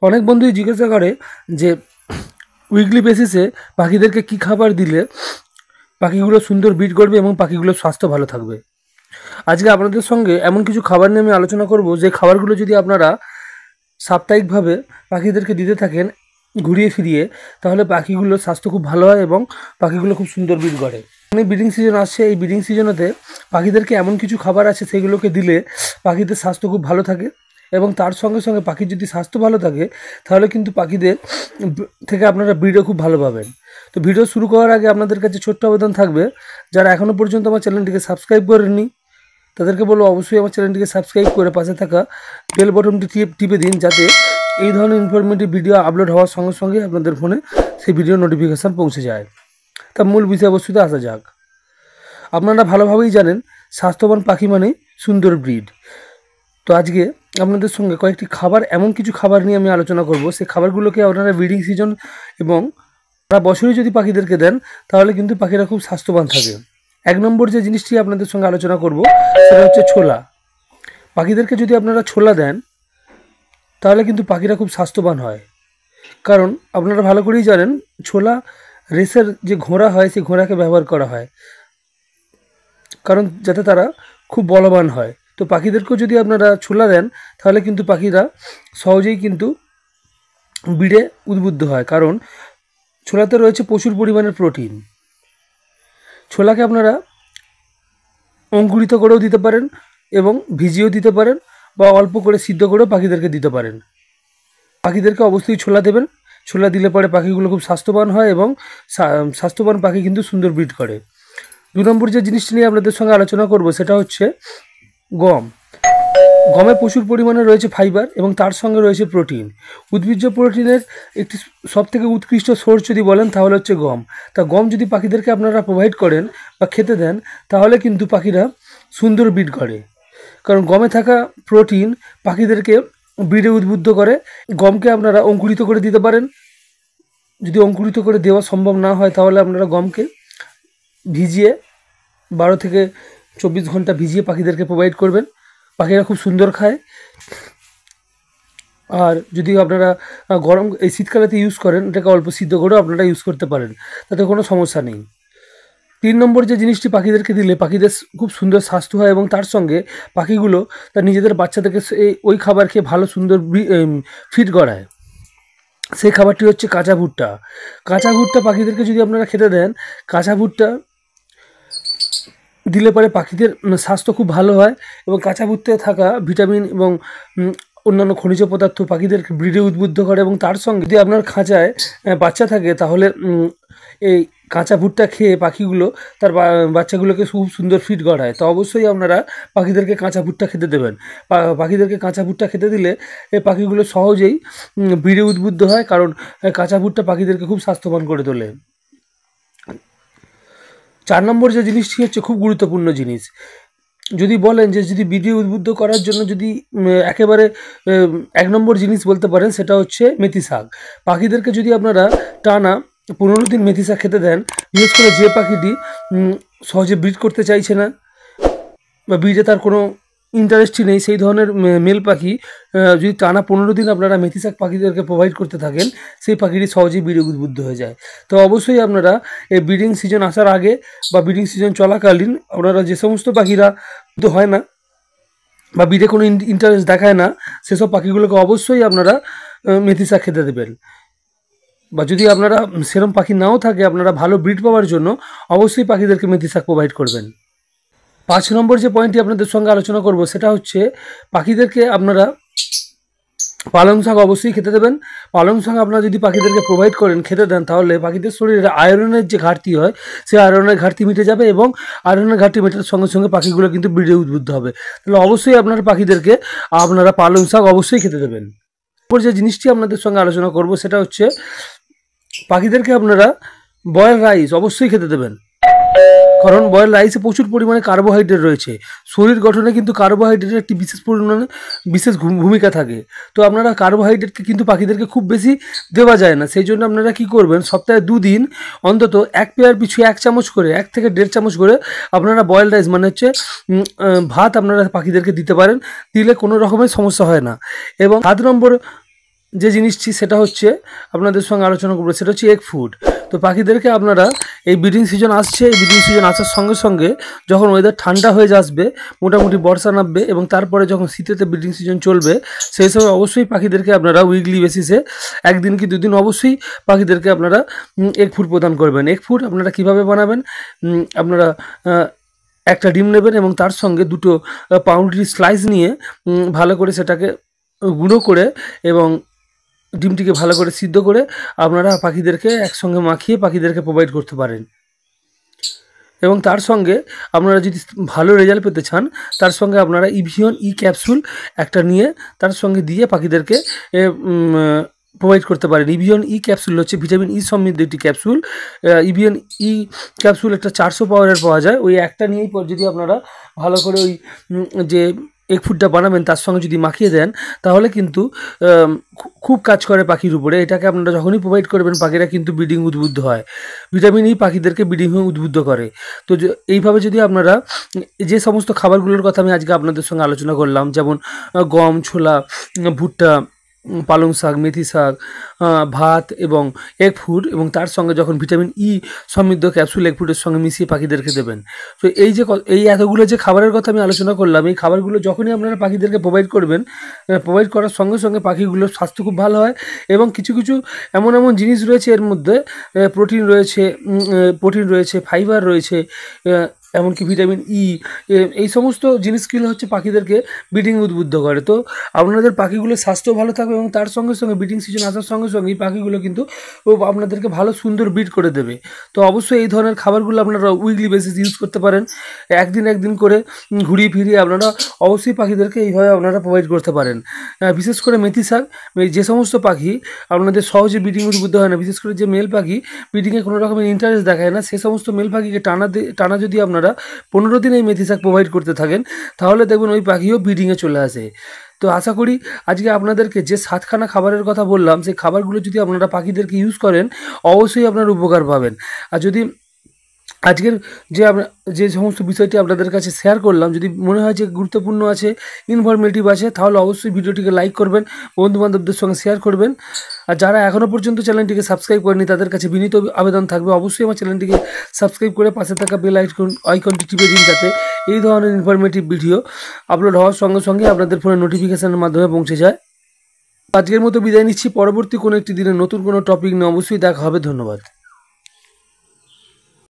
অনেক বন্ধুই জিজ্ঞাসা করে যে উইকলি বেসিসে পাখিদেরকে কী খাবার দিলে পাখিগুলো সুন্দর ব্রিড করবে এবং পাখিগুলোর স্বাস্থ্য ভালো থাকবে। আজকে আপনাদের সঙ্গে এমন কিছু খাবার নিয়ে আমি আলোচনা করব যে খাবারগুলো যদি আপনারা সাপ্তাহিকভাবে পাখিদেরকে দিতে থাকেন ঘুরিয়ে ফিরিয়ে, তাহলে পাখিগুলোর স্বাস্থ্য খুব ভালো হয় এবং পাখিগুলো খুব সুন্দর ব্রিড করে। অনেক ব্রিডিং সিজন আসছে, এই ব্রিডিং সিজনেতে পাখিদেরকে এমন কিছু খাবার আছে সেগুলোকে দিলে পাখিদের স্বাস্থ্য খুব ভালো থাকে এবং তার সঙ্গে সঙ্গে পাখির যদি স্বাস্থ্য ভালো থাকে তাহলে কিন্তু পাখিদের থেকে আপনারা ব্রিডও খুব ভালো পাবেন। তো ভিডিও শুরু করার আগে আপনাদের কাছে ছোট্ট আবেদন থাকবে, যারা এখনও পর্যন্ত আমার চ্যানেলটিকে সাবস্ক্রাইব করেননি তাদেরকে বলবো অবশ্যই আমার চ্যানেলটিকে সাবস্ক্রাইব করে পাশে থাকা বেল বটনটি টিপে দিন, যাতে এই ধরনের ইনফরমেটিভ ভিডিও আপলোড হওয়ার সঙ্গে সঙ্গে আপনাদের ফোনে সেই ভিডিও নোটিফিকেশান পৌঁছে যায়। তা মূল বিষয়বস্তুতে আসা যাক। আপনারা ভালোভাবেই জানেন স্বাস্থ্যবান পাখি মানে সুন্দর ব্রিড। তো আজকে আপনাদের সঙ্গে কয়েকটি খাবার, এমন কিছু খাবার নিয়ে আমি আলোচনা করব, সেই খাবারগুলোকে আপনারা ব্রিডিং সিজন এবং সারা বছরই যদি পাখিদেরকে দেন তাহলে কিন্তু পাখিরা খুব স্বাস্থ্যবান থাকে। এক নম্বর যে জিনিসটি আপনাদের সঙ্গে আলোচনা করব সেটা হচ্ছে ছোলা। পাখিদেরকে যদি আপনারা ছোলা দেন তাহলে কিন্তু পাখিরা খুব স্বাস্থ্যবান হয়, কারণ আপনারা ভালো করেই জানেন ছোলা রেসের যে ঘোড়া হয় সেই ঘোড়াকে ব্যবহার করা হয়, কারণ যাতে তারা খুব বলবান হয়। তো পাখিদেরকেও যদি আপনারা ছোলা দেন তাহলে কিন্তু পাখিরা সহজেই কিন্তু ব্রিডে উদ্বুদ্ধ হয়, কারণ ছোলাতে রয়েছে প্রচুর পরিমাণের প্রোটিন। ছোলাকে আপনারা অঙ্কুরিত করেও দিতে পারেন এবং ভিজিয়েও দিতে পারেন বা অল্প করে সিদ্ধ করেও পাখিদেরকে দিতে পারেন। পাখিদেরকে অবশ্যই ছোলা দেবেন। ছোলা দিলে পরে পাখিগুলো খুব স্বাস্থ্যবান হয় এবং স্বাস্থ্যবান পাখি কিন্তু সুন্দর ব্রিড করে। 2 নম্বর যে জিনিসটি নিয়ে আপনাদের সঙ্গে আলোচনা করব সেটা হচ্ছে গম। গমে প্রচুর পরিমাণে রয়েছে ফাইবার এবং তার সঙ্গে রয়েছে প্রোটিন। উদ্ভিজ্জ প্রোটিনের একটি সবথেকে উৎকৃষ্ট সোর্স যদি বলেন তাহলে হচ্ছে গম। তা গম যদি পাখিদেরকে আপনারা প্রোভাইড করেন বা খেতে দেন তাহলে কিন্তু পাখিরা সুন্দর ব্রিড করে, কারণ গমে থাকা প্রোটিন পাখিদেরকে ব্রিডে উদ্বুদ্ধ করে। গমকে আপনারা অঙ্কুরিত করে দিতে পারেন। যদি অঙ্কুরিত করে দেওয়া সম্ভব না হয় তাহলে আপনারা গমকে ভিজিয়ে 12 থেকে 24 ঘন্টা ভিজিয়ে পাখিদেরকে প্রোভাইড করবেন। পাখিরা খুব সুন্দর খায়। আর যদি আপনারা গরম এই শীতকালেতে ইউজ করেন, এটাকে অল্প সিদ্ধ করেও আপনারা ইউজ করতে পারেন, তাতে কোনো সমস্যা নেই। 3 নম্বর যে জিনিসটি পাখিদেরকে দিলে পাখিদের খুব সুন্দর স্বাস্থ্য হয় এবং তার সঙ্গে পাখিগুলো তার নিজেদের বাচ্চাদেরকে ওই খাবার খেয়ে ভালো সুন্দর ফিট করায়, সেই খাবারটি হচ্ছে কাঁচা ভুট্টা। কাঁচা ভুট্টা পাখিদেরকে যদি আপনারা খেতে দেন, কাঁচা ভুট্টা দিলে পরে পাখিদের স্বাস্থ্য খুব ভালো হয় এবং কাঁচা ভুট্টায় থাকা ভিটামিন এবং অন্যান্য খনিজ পদার্থ পাখিদেরকে ব্রিডে উদ্বুদ্ধ করে এবং তার সঙ্গে যদি আপনার খাঁচায় বাচ্চা থাকে তাহলে এই কাঁচা ভুট্টা খেয়ে পাখিগুলো তার বাচ্চাগুলোকে খুব সুন্দর ফিট গড়ায়। তো অবশ্যই আপনারা পাখিদেরকে কাঁচা ভুট্টা খেতে দেবেন। পাখিদেরকে কাঁচা ভুট্টা খেতে দিলে এই পাখিগুলো সহজেই ব্রিডে উদ্বুদ্ধ হয়, কারণ কাঁচা ভুট্টা পাখিদেরকে খুব স্বাস্থ্যবান করে তোলে। 4 নম্বর যে জিনিসটি হচ্ছে খুব গুরুত্বপূর্ণ জিনিস, যদি বলেন যে যদি ব্রিডে উদ্বুদ্ধ করার জন্য যদি একেবারে 1 নম্বর জিনিস বলতে পারেন সেটা হচ্ছে মেথি শাক। পাখিদেরকে যদি আপনারা টানা 15 দিন মেথি শাক খেতে দেন, বিশেষ করে যে পাখিটি সহজে ব্রিড করতে চাইছে না বা ব্রিডে তার কোনো ইন্টারেস্টই নেই, সেই ধরনের মেল পাখি যদি টানা 15 দিন আপনারা মেথি শাক পাখিদেরকে প্রোভাইড করতে থাকেন, সেই পাখিটি সহজেই ব্রিডে উদ্বুদ্ধ হয়ে যায়। তো অবশ্যই আপনারা এই ব্রিডিং সিজন আসার আগে বা ব্রিডিং সিজন চলাকালীন আপনারা যে সমস্ত পাখিরা হয় না বা ব্রিডে কোনো ইন্টারেস্ট দেখায় না, সেসব পাখিগুলোকে অবশ্যই আপনারা মেথি শাক খেতে দেবেন। বা যদি আপনারা সেরকম পাখি নাও থাকে, আপনারা ভালো ব্রিড পাওয়ার জন্য অবশ্যই পাখিদেরকে মেথি শাক প্রোভাইড করবেন। 5 নম্বর যে পয়েন্টটি আপনাদের সঙ্গে আলোচনা করব সেটা হচ্ছে পাখিদেরকে আপনারা পালং শাক অবশ্যই খেতে দেবেন। পালং শাক আপনারা যদি পাখিদেরকে প্রোভাইড করেন, খেতে দেন, তাহলে পাখিদের শরীরে আয়রনের যে ঘাটতি হয় সেই আয়রনের ঘাটতি মিটে যাবে এবং আয়রনের ঘাটতি মেটার সঙ্গে সঙ্গে পাখিগুলো কিন্তু ব্রিডে উদ্বুদ্ধ হবে। তাহলে অবশ্যই আপনার পাখিদেরকে আপনারা পালং শাক অবশ্যই খেতে দেবেন। এরপর যে জিনিসটি আপনাদের সঙ্গে আলোচনা করব সেটা হচ্ছে পাখিদেরকে আপনারা বয়েল রাইস অবশ্যই খেতে দেবেন, কারণ বয়েল রাইসে প্রচুর পরিমাণে কার্বোহাইড্রেট রয়েছে। শরীর গঠনে কিন্তু কার্বোহাইড্রেটের একটি বিশেষ ভূমিকা থাকে। তো আপনারা কার্বোহাইড্রেটকে কিন্তু পাখিদেরকে খুব বেশি দেওয়া যায় না, সেই জন্য আপনারা কী করবেন, সপ্তাহে 2 দিন অন্তত এক পেয়ার পিছু 1 চামচ করে, 1 থেকে 1.5 চামচ করে আপনারা বয়েল রাইস মানে হচ্ছে ভাত আপনারা পাখিদেরকে দিতে পারেন। দিলে কোনো রকমের সমস্যা হয় না। এবং 7 নম্বর যে জিনিসটি সেটা হচ্ছে আপনাদের সঙ্গে আলোচনা করবো, সেটা হচ্ছে এগ ফুড। তো পাখিদেরকে আপনারা এই ব্রিডিং সিজন আসছে, এই ব্রিডিং সিজন আসার সঙ্গে সঙ্গে যখন ওয়েদার ঠান্ডা হয়ে আসবে, মোটামুটি বর্ষা নামবে এবং তারপরে যখন শীতেতে ব্রিডিং সিজন চলবে, সেই সময় অবশ্যই পাখিদেরকে আপনারা উইকলি বেসিসে একদিন কি দুদিন অবশ্যই পাখিদেরকে আপনারা এগ ফুড প্রদান করবেন। এগ ফুড আপনারা কীভাবে বানাবেন, আপনারা একটা ডিম নেবেন এবং তার সঙ্গে দুটো পাউরুটির স্লাইস নিয়ে ভালো করে সেটাকে গুঁড়ো করে এবং ডিমটিকে ভালো করে সিদ্ধ করে আপনারা পাখিদেরকে একসঙ্গে মাখিয়ে পাখিদেরকে প্রোভাইড করতে পারেন। এবং তার সঙ্গে আপনারা যদি ভালো রেজাল্ট পেতে চান, তার সঙ্গে আপনারা ইভিয়ন ই ক্যাপসুল একটা নিয়ে তার সঙ্গে দিয়ে পাখিদেরকে প্রোভাইড করতে পারেন। ইভিয়ন ই ক্যাপসুল হচ্ছে ভিটামিন ই সমৃদ্ধ একটি ক্যাপসুল। ইভিয়ন ই ক্যাপসুল একটা 400 পাওয়ারের পাওয়া যায়। ওই একটা নিয়েই যদি আপনারা ভালো করে ওই যে এগ ফুডটা বানাবেন তার সঙ্গে যদি মাখিয়ে দেন, তাহলে কিন্তু খুব কাজ করে পাখির উপরে। এটাকে আপনারা যখনই প্রোভাইড করবেন, পাখিরা কিন্তু ব্রিডিং উদ্বুদ্ধ হয়। ভিটামিন ই পাখিদেরকে ব্রিডিং হয়ে উদ্বুদ্ধ করে। তো এইভাবে যদি আপনারা যে সমস্ত খাবারগুলোর কথা আমি আজকে আপনাদের সঙ্গে আলোচনা করলাম, যেমন গম, ছোলা, ভুট্টা, পালং শাক, মেথি শাক, ভাত এবং এগ ফুড, এবং তার সঙ্গে যখন ভিটামিন ই সমৃদ্ধ ক্যাপসুল এগ ফুডের সঙ্গে মিশিয়ে পাখিদেরকে দেবেন। তো এই এতগুলো যে খাবারের কথা আমি আলোচনা করলাম, এই খাবারগুলো যখনই আপনারা পাখিদেরকে প্রোভাইড করবেন, প্রোভাইড করার সঙ্গে সঙ্গে পাখিগুলোর স্বাস্থ্য খুব ভালো হয়। এবং কিছু কিছু এমন এমন জিনিস রয়েছে এর মধ্যে, প্রোটিন রয়েছে, ফাইবার রয়েছে, এমনকি ভিটামিন ই, এই সমস্ত জিনিসগুলো হচ্ছে পাখিদেরকে ব্রিডিং উদ্বুদ্ধ করে। তো আপনাদের পাখিগুলোর স্বাস্থ্য ভালো থাকবে এবং তার সঙ্গে সঙ্গে ব্রিডিং সিজন আসার সঙ্গে সঙ্গে এই পাখিগুলো কিন্তু আপনাদেরকে ভালো সুন্দর ব্রিড করে দেবে। তো অবশ্যই এই ধরনের খাবারগুলো আপনারা উইকলি বেসিস ইউজ করতে পারেন। একদিন করে ঘুরিয়ে ফিরিয়ে আপনারা অবশ্যই পাখিদেরকে এইভাবে আপনারা প্রোভাইড করতে পারেন। বিশেষ করে মেথি শাক, যে সমস্ত পাখি আপনাদের সহজে ব্রিডিং উদ্বুদ্ধ হয় না, বিশেষ করে যে মেল পাখি ব্রিডিংয়ে কোনো রকমের ইন্টারেস্ট দেখায় না, সে সমস্ত মেল পাখিকে টানা যদি আপনারা 15 দিন এই মেথি শাক প্রোভাইড করতে থাকেন, তাহলে দেখবেন ওই পাখিও ব্রিডিংয়ে চলে আসে। তো আশা করি আজকে আপনাদেরকে যে 7খানা খাবারের কথা বললাম, সেই খাবারগুলো যদি আপনারা পাখিদেরকে ইউজ করেন, অবশ্যই আপনারা উপকার পাবেন। আর যদি আজকের যে সমস্ত বিষয়টি আপনাদের কাছে শেয়ার করলাম যদি মনে হয় যে গুরুত্বপূর্ণ আছে, ইনফরমেটিভ আছে, তাহলে অবশ্যই ভিডিওটিকে লাইক করবেন, বন্ধুবান্ধবদের সঙ্গে শেয়ার করবেন। আর যারা এখনও পর্যন্ত চ্যানেলটিকে সাবস্ক্রাইব করেনি, তাদের কাছে বিনীত আবেদন থাকবে অবশ্যই আমার চ্যানেলটিকে সাবস্ক্রাইব করে পাশে থাকা বেল আইকনটি টিপে দিন, যাতে এই ধরনের ইনফরমেটিভ ভিডিও আপলোড হওয়ার সঙ্গে সঙ্গে আপনাদের ফোনে নোটিফিকেশনের মাধ্যমে পৌঁছে যায়। আজকের মতো বিদায় নিচ্ছি। পরবর্তী কোনো একটি দিনে নতুন কোনো টপিক নিয়ে অবশ্যই দেখা হবে। ধন্যবাদ।